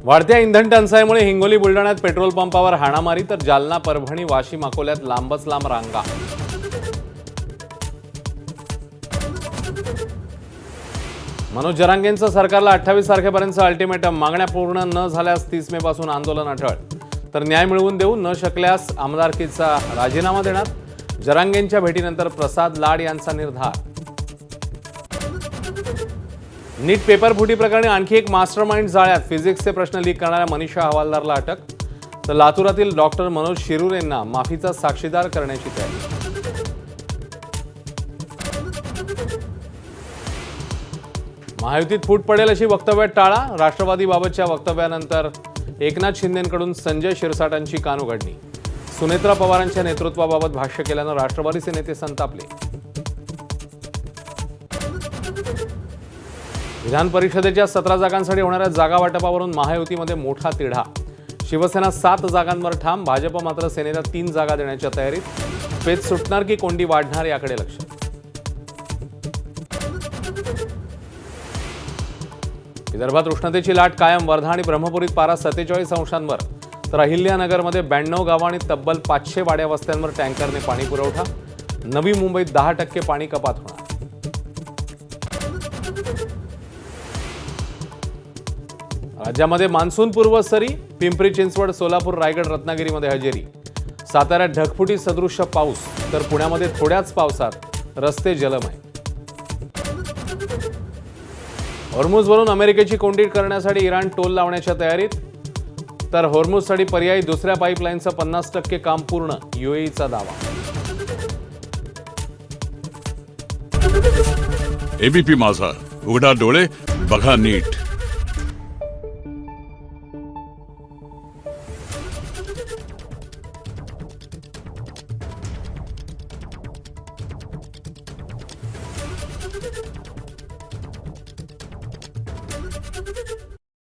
वाढत्या इंधन टंचाईमुळे हिंगोली बुलढाण्यात पेट्रोल पंपावर हाणामारी तर जालना परभणी वाशिम अकोल्यात लांबच लांब रांगा। मनोज जरांगेंचं सरकारला 28 तारखेपर्यंतचं अल्टिमेटम, मागण्या पूर्ण न झाल्यास 30 मे पासून आंदोलन अटळ, तर न्याय मिळवून देऊ न शकल्यास आमदारकीचा राजीनामा देणार। जरांगेंच्या भेटीनंतर प्रसाद लाड यांचा निर्धार। नीट पेपर फुटी प्रकरणी आणखी एक मास्टरमाइंड जाळ्यात, फिजिक्सचे प्रश्न लीक करणाऱ्या मनीषा हवालदारला अटक, तर लातूरातील डॉक्टर मनोज शिरूर यांना माफीचा साक्षीदार करण्याची तयारी। महायुतीत फूट पडेल अशी वक्तव्य टाळा, राष्ट्रवादीबाबतच्या वक्तव्यानंतर एकनाथ शिंदेंकडून संजय शिरसाटांची कानउघडणी। सुनेत्रा पवारांच्या नेतृत्वाबाबत भाष्य केल्यानं राष्ट्रवादीचे नेते संतापले। विधान परिषदेच्या 17 जागांसाठी होणाऱ्या जागा वाटपावरून महायुतीमध्ये मोठा तिढा। शिवसेना 7 जागांवर ठाम, भाजप मात्र सेनेला 3 जागा देण्याच्या तयारीत। पेच सुटणार की कोंडी वाढणार याकडे लक्ष। विदर्भात उष्णतेची लाट कायम, वर्धा आणि ब्रह्मपुरीत पारा 47 अंशांवर, तर अहिल्यानगरमध्ये 92 गावं आणि तब्बल 500 वाड्या वस्त्यांवर टँकरने पाणी पुरवठा। नवी मुंबईत 10% पाणी कपात होणार। राज्यामध्ये मान्सून पूर्व सरी, पिंपरी चिंचवड, सोलापूर, रायगड, रत्नागिरीमध्ये हजेरी। साताऱ्यात ढगफुटी सदृश्य पाऊस, तर पुण्यामध्ये थोड्याच पावसात रस्ते जलमय। हॉर्मुझवरून अमेरिकेची कोंडी करण्यासाठी इराण टोल लावण्याच्या तयारीत, तर हॉर्मुझसाठी पर्यायी दुसऱ्या पाईपलाईनचं 50% काम पूर्ण, यूएईचा दावा। एबीपी माझा, उघडा डोळे बघा नीट।